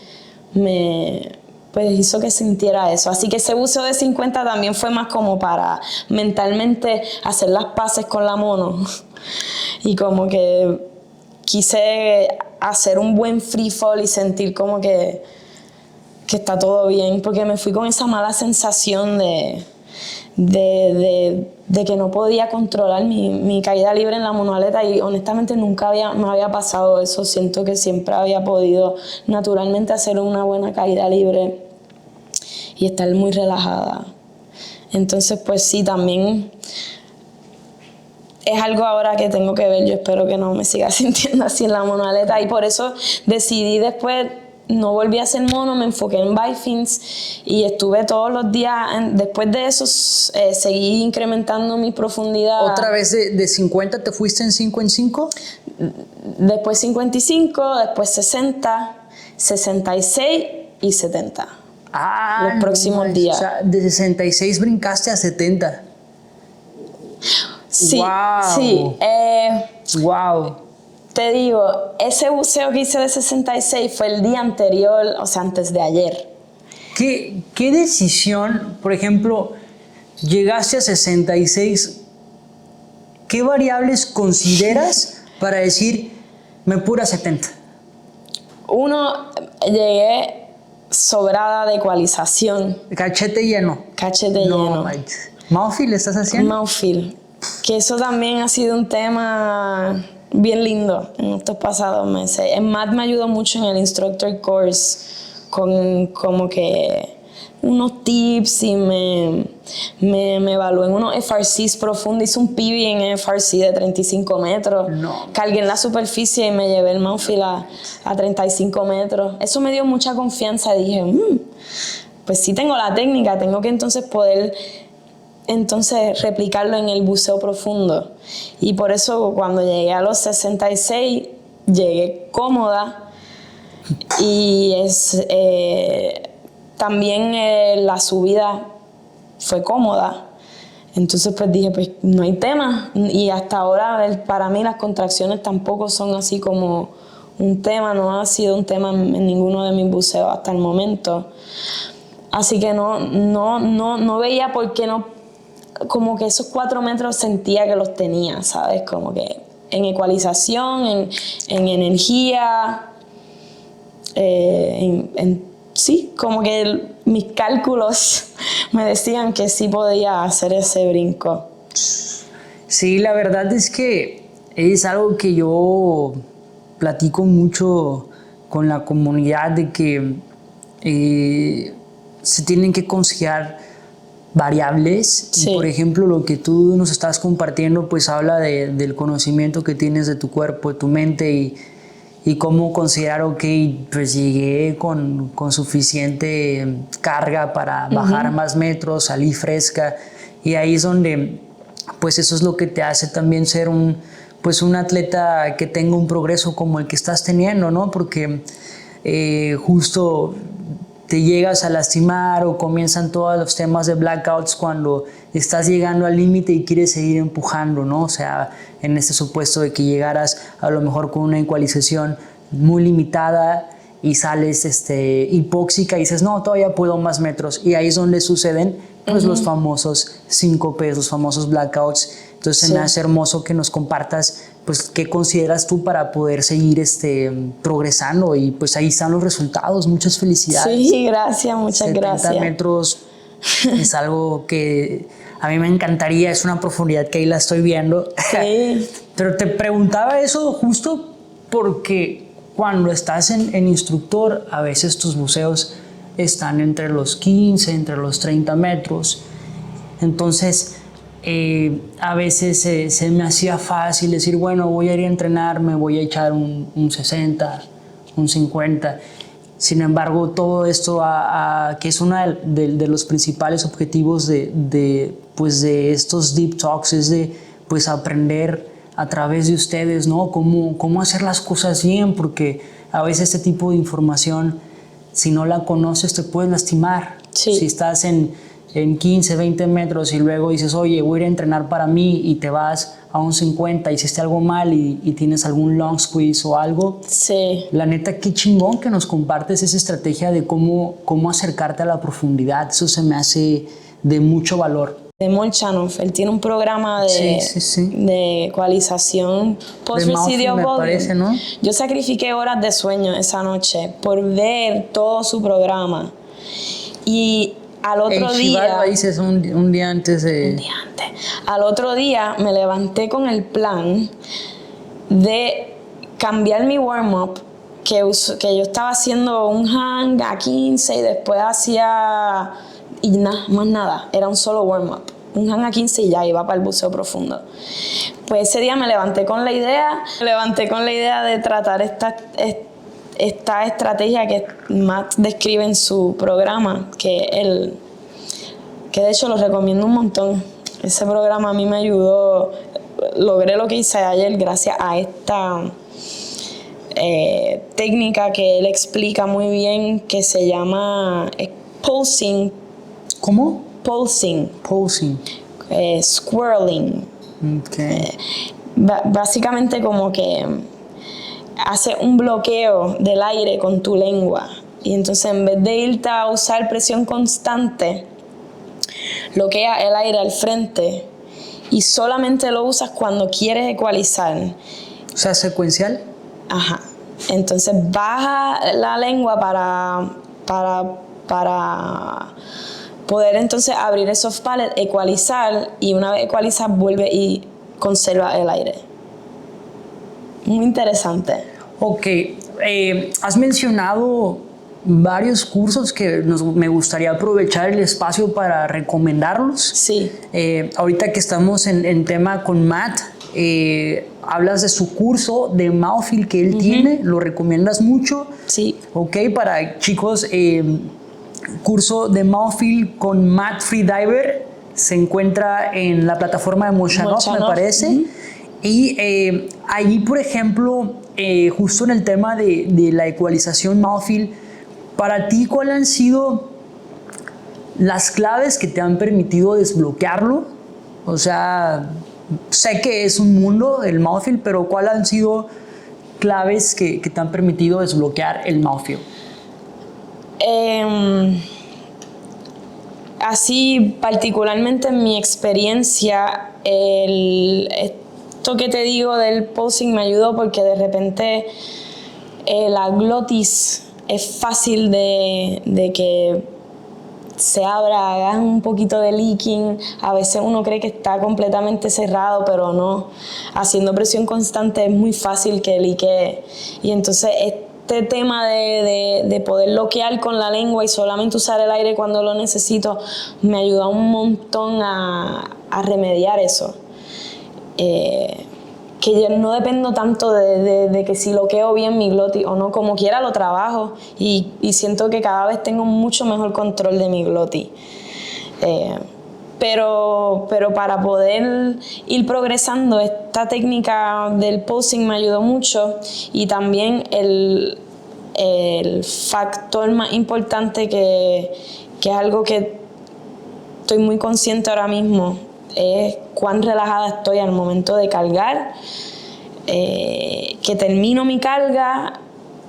pues hizo que sintiera eso. Así que ese buceo de 50 también fue más como para mentalmente hacer las paces con la mono. Y como que quise hacer un buen free fall y sentir como que está todo bien, porque me fui con esa mala sensación de que no podía controlar mi caída libre en la monoaleta y honestamente nunca me había pasado eso. Siento que siempre había podido naturalmente hacer una buena caída libre y estar muy relajada. Entonces pues sí, también es algo ahora que tengo que ver. Yo espero que no me siga sintiendo así en la monoaleta y por eso decidí después. No volví a hacer mono, me enfoqué en bifins y estuve todos los días. Después de eso, seguí incrementando mi profundidad. ¿Otra vez de 50 te fuiste en 5 en 5? Después 55, después 60, 66 y 70. Los próximos días. O sea, de 66 brincaste a 70. Sí, wow. sí. Wow. Te digo, ese buceo que hice de 66 fue el día anterior, o sea, antes de ayer. ¿Qué decisión, por ejemplo, llegaste a 66, qué variables consideras para decir, me pura 70? Uno, llegué sobrada de ecualización. Cachete lleno. Cachete lleno. ¿Mouthfeel estás haciendo? Mouthfeel. Que eso también ha sido un tema bien lindo en estos pasados meses. En MAD me ayudó mucho en el instructor course con como que unos tips y me evalué en unos FRCs profundos. Hice un PB en FRC de 35 metros. No. Cargué en la superficie y me llevé el mouthfeel a 35 metros. Eso me dio mucha confianza. Dije, pues sí tengo la técnica, tengo que entonces poder replicarlo en el buceo profundo. Y por eso cuando llegué a los 66 llegué cómoda y también la subida fue cómoda. Entonces pues dije, pues no hay tema. Y hasta ahora para mí las contracciones tampoco son así como un tema, no ha sido un tema en ninguno de mis buceos hasta el momento. Así que no veía por qué no. Como que esos 4 metros sentía que los tenía, ¿sabes? Como que en ecualización, en energía, sí, como que mis cálculos me decían que sí podía hacer ese brinco. Sí, la verdad es que es algo que yo platico mucho con la comunidad de que se tienen que considerar variables. Sí. Y por ejemplo, lo que tú nos estás compartiendo, pues habla del conocimiento que tienes de tu cuerpo, de tu mente y cómo considerar, ok, pues llegué con suficiente carga para bajar más metros, salir fresca. Y ahí es donde, pues eso es lo que te hace también ser pues un atleta que tenga un progreso como el que estás teniendo, ¿no? Porque justo te llegas a lastimar o comienzan todos los temas de blackouts cuando estás llegando al límite y quieres seguir empujando, ¿no? O sea, en este supuesto de que llegaras a lo mejor con una ecualización muy limitada y sales hipóxica y dices, no, todavía puedo más metros. Y ahí es donde suceden pues, los famosos síncopes, los famosos blackouts. Entonces se me hace hermoso que nos compartas pues qué consideras tú para poder seguir progresando y pues ahí están los resultados. Muchas felicidades. Sí, gracias, muchas gracias. 70 metros es algo que a mí me encantaría, es una profundidad que ahí la estoy viendo. Sí. Pero te preguntaba eso justo porque cuando estás en instructor, a veces tus buceos están entre los 15, entre los 30 metros. Entonces, a veces se me hacía fácil decir, bueno, voy a ir a entrenar, me voy a echar un 60, un 50. Sin embargo, todo esto, que es uno de los principales objetivos pues de estos Deep Talks, es de pues, aprender a través de ustedes, ¿no? Cómo hacer las cosas bien, porque a veces este tipo de información, si no la conoces, te puedes lastimar. Sí. Si estás en 15, 20 metros y luego dices, oye, voy a ir a entrenar para mí y te vas a un 50, hiciste algo mal y tienes algún long squeeze o algo. Sí. La neta, qué chingón que nos compartes esa estrategia de cómo acercarte a la profundidad. Eso se me hace de mucho valor. De Molchanov, él tiene un programa de ecualización post-residual me volume. parece, ¿no? Yo sacrifiqué horas de sueño esa noche por ver todo su programa. Y al otro día... dices un día antes de... Un día antes. Al otro día me levanté con el plan de cambiar mi warm-up, que yo estaba haciendo un hang a 15 y después hacía... Y nada, más nada, era un solo warm-up. Un hang a 15 y ya iba para el buceo profundo. Pues ese día me levanté con la idea de tratar esta estrategia que Matt describe en su programa, que de hecho lo recomiendo un montón. Ese programa a mí me ayudó, logré lo que hice ayer gracias a esta técnica que él explica muy bien, que se llama pulsing. ¿Cómo? Pulsing. Pulsing. Swirling. Okay. Básicamente como que hace un bloqueo del aire con tu lengua. Y entonces en vez de irte a usar presión constante, bloquea el aire al frente y solamente lo usas cuando quieres ecualizar. O sea, secuencial. Ajá. Entonces baja la lengua para poder entonces abrir el soft palate, ecualizar, y una vez ecualizas vuelve y conserva el aire. Muy interesante. Ok, has mencionado varios cursos que me gustaría aprovechar el espacio para recomendarlos. Sí. Ahorita que estamos en tema con Matt, hablas de su curso de Mouthfeel que él tiene, lo recomiendas mucho. Sí. Ok, para chicos, curso de Mouthfeel con Matt Freediver se encuentra en la plataforma de Molchanov, me parece. Y ahí, por ejemplo, justo en el tema de la ecualización Mouthfeel, para ti, ¿cuáles han sido las claves que te han permitido desbloquearlo? O sea, sé que es un mundo el Mouthfeel, pero ¿cuáles han sido claves que te han permitido desbloquear el Mouthfeel? Así, particularmente en mi experiencia, esto que te digo del pulsing me ayudó porque de repente la glotis es fácil de que se abra, hagas un poquito de leaking. A veces uno cree que está completamente cerrado, pero no. Haciendo presión constante es muy fácil que leakee. Y entonces este tema de poder bloquear con la lengua y solamente usar el aire cuando lo necesito me ayuda un montón a remediar eso. Que yo no dependo tanto de que si bloqueo bien mi glotis o no, como quiera lo trabajo y siento que cada vez tengo mucho mejor control de mi glotis. Pero para poder ir progresando, esta técnica del posing me ayudó mucho, y también el factor más importante que es algo que estoy muy consciente ahora mismo, es cuán relajada estoy al momento de cargar, que termino mi carga,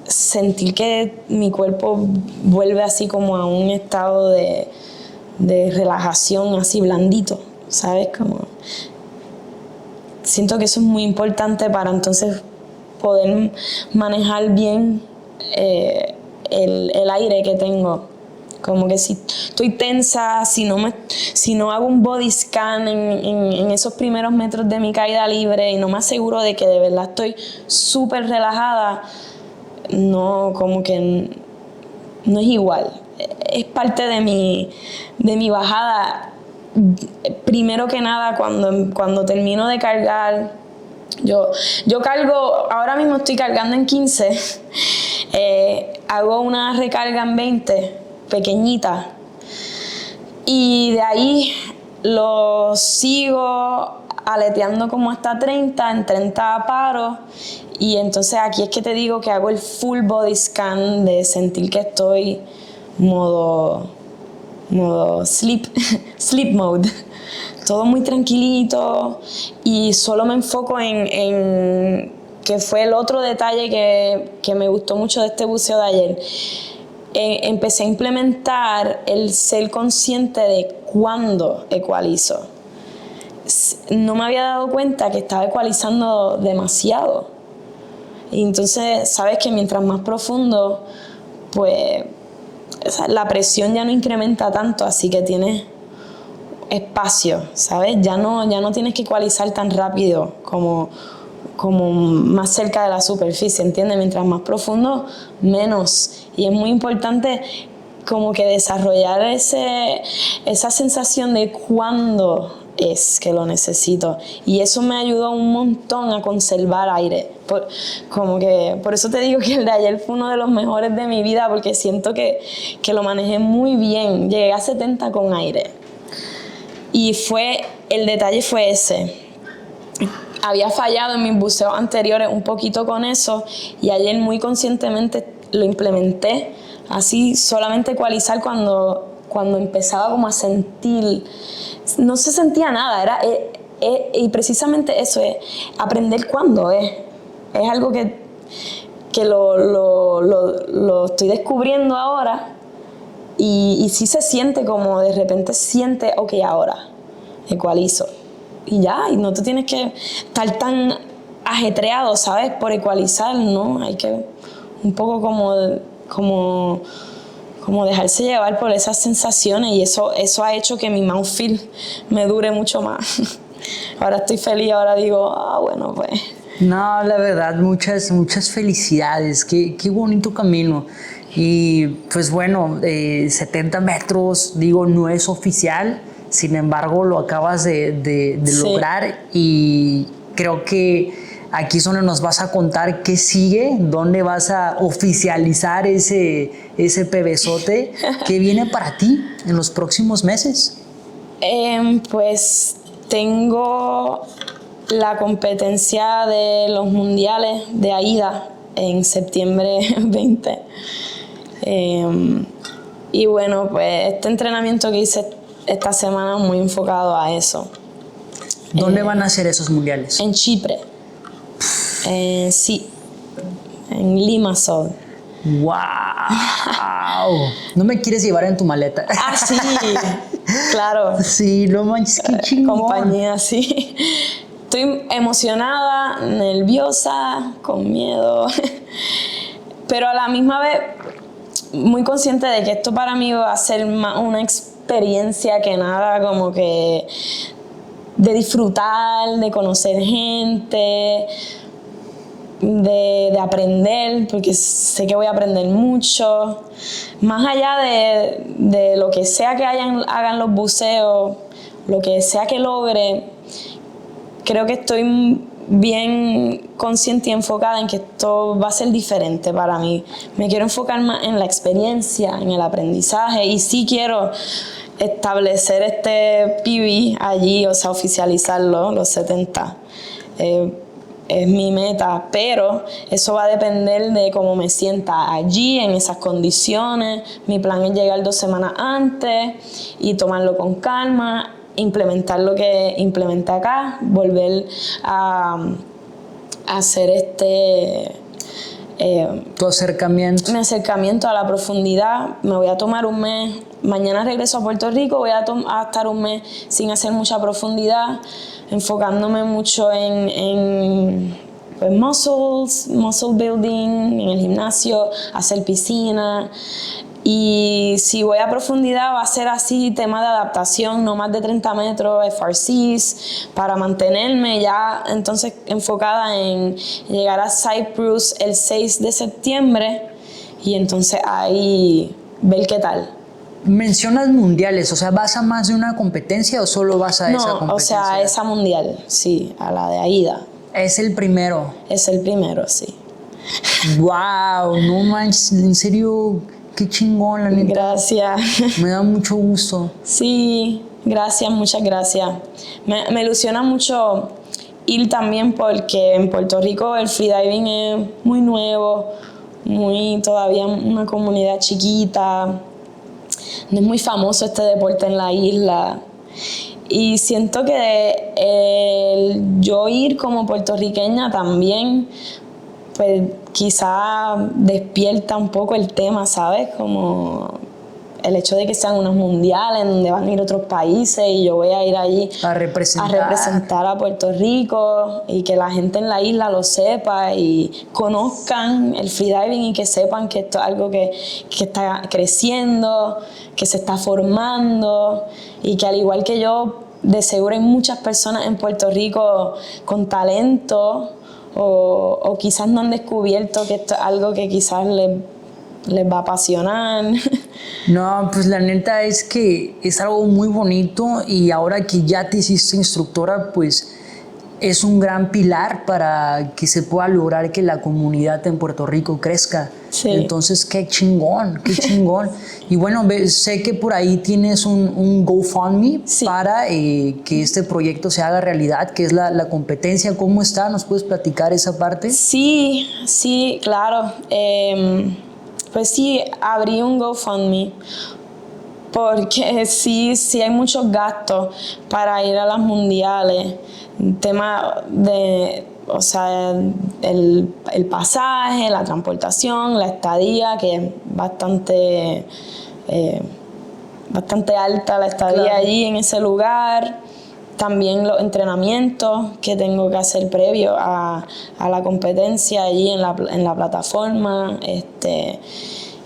sentir que mi cuerpo vuelve así como a un estado de relajación, así blandito, ¿sabes? Como siento que eso es muy importante para entonces poder manejar bien el aire que tengo. Como que si estoy tensa, si no hago un body scan en esos primeros metros de mi caída libre y no me aseguro de que de verdad estoy súper relajada, no, como que no es igual. Es parte de mi bajada. Primero que nada, cuando termino de cargar, yo cargo, ahora mismo estoy cargando en 15, hago una recarga en 20, pequeñita, y de ahí lo sigo aleteando como hasta 30, en 30 paro, y entonces aquí es que te digo que hago el full body scan de sentir que estoy modo sleep mode, todo muy tranquilito, y solo me enfoco en que fue el otro detalle que me gustó mucho de este buceo de ayer. Empecé a implementar el ser consciente de cuándo ecualizo. No me había dado cuenta que estaba ecualizando demasiado, y entonces sabes que mientras más profundo, pues la presión ya no incrementa tanto, así que tienes espacio, ¿sabes? Ya no tienes que ecualizar tan rápido como más cerca de la superficie, ¿entiendes? Mientras más profundo, menos. Y es muy importante como que desarrollar esa sensación de cuándo es que lo necesito. Y eso me ayudó un montón a conservar aire. Por eso te digo que el de ayer fue uno de los mejores de mi vida, porque siento que lo manejé muy bien. Llegué a 70 con aire. Y el detalle fue ese. Había fallado en mis buceos anteriores un poquito con eso, y ayer muy conscientemente lo implementé, así solamente ecualizar cuando empezaba como a sentir, no se sentía nada, y precisamente eso es aprender cuándo es algo que lo estoy descubriendo ahora, y sí se siente como de repente siente, ok, ahora ecualizo. Y ya, y no te tienes que estar tan ajetreado, ¿sabes? Por ecualizar, ¿no? Hay que un poco como dejarse llevar por esas sensaciones, y eso ha hecho que mi mouthfeel me dure mucho más. Ahora estoy feliz, ahora digo, bueno, pues. No, la verdad, muchas felicidades, qué bonito camino. Y pues bueno, 70 metros, digo, no es oficial. Sin embargo, lo acabas de Sí. lograr, y creo que aquí es donde nos vas a contar qué sigue, dónde vas a oficializar ese pebezote que viene para ti en los próximos meses. Pues tengo la competencia de los mundiales de AIDA en septiembre 20. Y bueno, pues este entrenamiento que hice esta semana muy enfocado a eso. ¿Dónde van a ser esos mundiales? En Chipre. Sí, en Limassol. ¡Wow! ¿No me quieres llevar en tu maleta? Ah, sí, claro. Sí, no manches, qué chingón. Compañía, sí. Estoy emocionada, nerviosa, con miedo, pero a la misma vez muy consciente de que esto para mí va a ser más una experiencia que nada, como que de disfrutar, de conocer gente. de aprender, porque sé que voy a aprender mucho. Más allá de lo que sea que hagan los buceos, lo que sea que logre, creo que estoy bien consciente y enfocada en que esto va a ser diferente para mí. Me quiero enfocar más en la experiencia, en el aprendizaje, y sí quiero establecer este PB allí, o sea, oficializarlo, los 70. Es mi meta, pero eso va a depender de cómo me sienta allí, en esas condiciones. Mi plan es llegar 2 semanas antes y tomarlo con calma, implementar lo que implementé acá, volver a hacer Tu acercamiento. mi acercamiento a la profundidad. Me voy a tomar un mes. Mañana regreso a Puerto Rico, voy a estar un mes sin hacer mucha profundidad, enfocándome mucho en pues, muscle building, en el gimnasio, hacer piscina. Y si voy a profundidad va a ser así, tema de adaptación, no más de 30 metros, FRCs, para mantenerme ya entonces enfocada en llegar a Cyprus el 6 de septiembre y entonces ahí ver qué tal. Mencionas mundiales, o sea, ¿vas a más de una competencia o solo vas a esa No, competencia? o sea, esa mundial, sí, a la de AIDA. Es el primero. Es el primero, sí. Wow, no manches, en serio, qué chingón, la neta. Gracias. Me da mucho gusto. Sí, gracias, muchas gracias. Me ilusiona mucho ir también porque en Puerto Rico el freediving es muy nuevo, todavía una comunidad chiquita. No es muy famoso este deporte en la isla. Y siento que yo ir como puertorriqueña también, pues quizá despierta un poco el tema, ¿sabes? Como el hecho de que sean unos mundiales donde van a ir otros países y yo voy a ir allí A representar a Puerto Rico y que la gente en la isla lo sepa y conozcan el freediving y que sepan que esto es algo que está creciendo, que se está formando y que al igual que yo, de seguro hay muchas personas en Puerto Rico con talento o quizás no han descubierto que esto es algo que quizás les va a apasionar. No, pues la neta es que es algo muy bonito y ahora que ya te hiciste instructora, pues es un gran pilar para que se pueda lograr que la comunidad en Puerto Rico crezca. Sí. Entonces, qué chingón, qué chingón. Y bueno, sé que por ahí tienes un GoFundMe Sí. para que este proyecto se haga realidad, que es la competencia. ¿Cómo está? ¿Nos puedes platicar esa parte? Sí, claro. Pues sí, abrí un GoFundMe porque sí hay muchos gastos para ir a las mundiales. Tema de, o sea, el pasaje, la transportación, la estadía, que es bastante alta la estadía Claro. allí en ese lugar. También los entrenamientos que tengo que hacer previo a la competencia allí en la plataforma.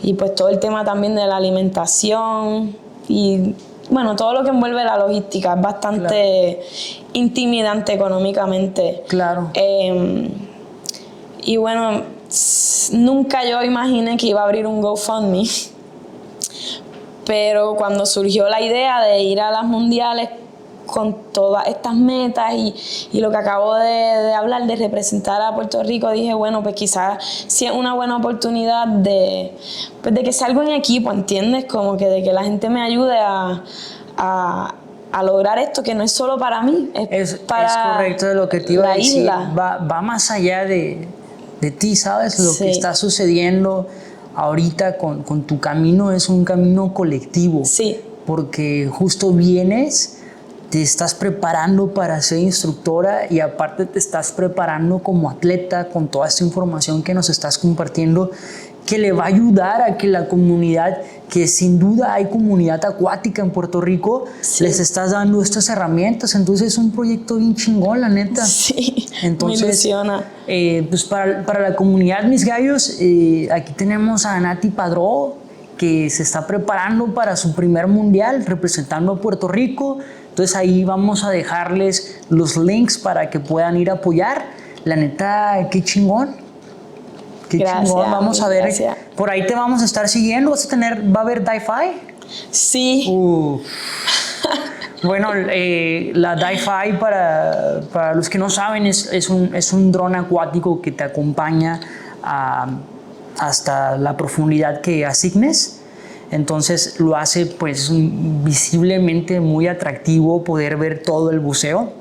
Y pues todo el tema también de la alimentación y bueno, todo lo que envuelve la logística es bastante intimidante económicamente. Claro. Y bueno, nunca yo imaginé que iba a abrir un GoFundMe, pero cuando surgió la idea de ir a las mundiales con todas estas metas y lo que acabo de hablar de representar a Puerto Rico, dije, bueno, pues quizás sí es una buena oportunidad de que sea algo en equipo, ¿entiendes? Como que de que la gente me ayude a lograr esto, que no es solo para mí, es para es correcto de lo que te iba a decir. isla. Va más allá de ti, ¿sabes? Lo Sí. que está sucediendo ahorita con tu camino es un camino colectivo. Sí. Porque justo vienes, te estás preparando para ser instructora y aparte te estás preparando como atleta con toda esta información que nos estás compartiendo, que le va a ayudar a que la comunidad, que sin duda hay comunidad acuática en Puerto Rico, Sí. les estás dando estas herramientas. Entonces es un proyecto bien chingón, la neta. Sí, Entonces, me ilusiona. Pues para la comunidad, mis gallos, aquí tenemos a Nati Padró, que se está preparando para su primer mundial representando a Puerto Rico. Entonces ahí vamos a dejarles los links para que puedan ir a apoyar. La neta, qué chingón. Qué Gracias, chingón, vamos a ver. gracias. Por ahí te vamos a estar siguiendo. ¿Va a haber Di-Fi? Sí. Bueno, la Di-Fi, para los que no saben, es un dron acuático que te acompaña hasta la profundidad que asignes. Entonces lo hace pues visiblemente muy atractivo poder ver todo el buceo,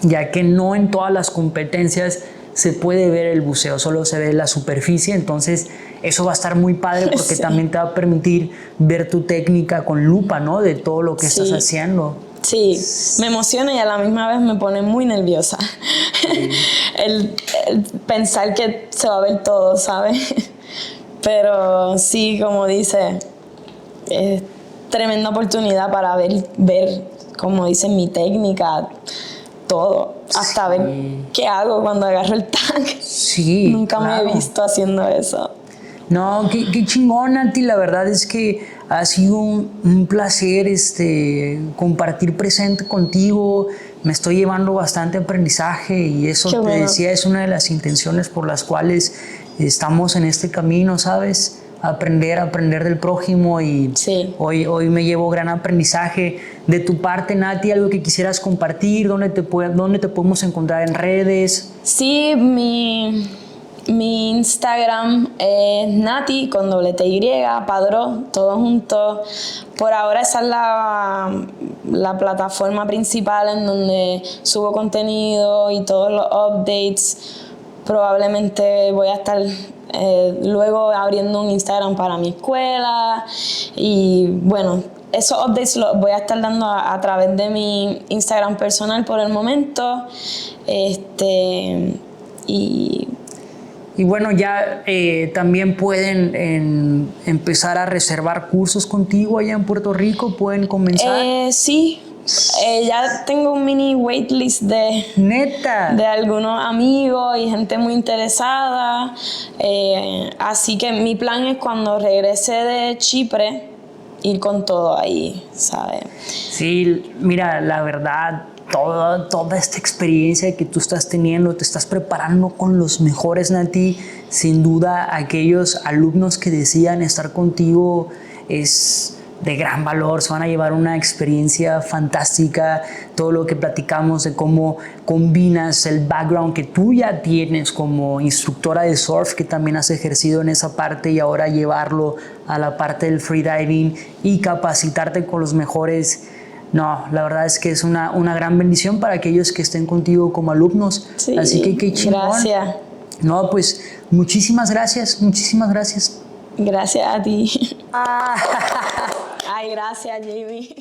ya que no en todas las competencias se puede ver el buceo, solo se ve la superficie. Entonces eso va a estar muy padre porque Sí. también te va a permitir ver tu técnica con lupa, ¿no? De todo lo que Sí. estás haciendo. Sí, me emociona y a la misma vez me pone muy nerviosa. El pensar que se va a ver todo, ¿sabes? Pero sí, como dice, es tremenda oportunidad para ver, como dice, mi técnica, todo. Hasta ver qué hago cuando agarro el tanque. Sí, Nunca claro. me he visto haciendo eso. No, qué chingón, Nati. La verdad es que ha sido un placer compartir presente contigo. Me estoy llevando bastante aprendizaje y eso Qué te bueno. decía, es una de las intenciones por las cuales estamos en este camino, ¿sabes? Aprender del prójimo y Sí. hoy me llevo gran aprendizaje. De tu parte, Nati, algo que quisieras compartir, ¿dónde te podemos encontrar en redes? Sí, mi Instagram es Nati con doble T-Y, Padró, todo junto. Por ahora esa es la plataforma principal en donde subo contenido y todos los updates. Probablemente voy a estar luego abriendo un Instagram para mi escuela y bueno, esos updates los voy a estar dando a través de mi Instagram personal por el momento. Y bueno, ya también pueden empezar a reservar cursos contigo allá en Puerto Rico, pueden comenzar. Sí, ya tengo un mini waitlist de Neta. algunos amigos y gente muy interesada. Así que mi plan es cuando regrese de Chipre ir con todo ahí, ¿sabes? Sí, mira, la verdad, toda esta experiencia que tú estás teniendo, te estás preparando con los mejores, Nati. Sin duda, aquellos alumnos que decían estar contigo es de gran valor, se van a llevar una experiencia fantástica. Todo lo que platicamos de cómo combinas el background que tú ya tienes como instructora de surf, que también has ejercido en esa parte, y ahora llevarlo a la parte del freediving y capacitarte con los mejores. No, la verdad es que es una gran bendición para aquellos que estén contigo como alumnos. Sí, así que qué chingón. gracias. No, pues muchísimas gracias, muchísimas gracias. Gracias a ti. Ay, gracias, Jamie.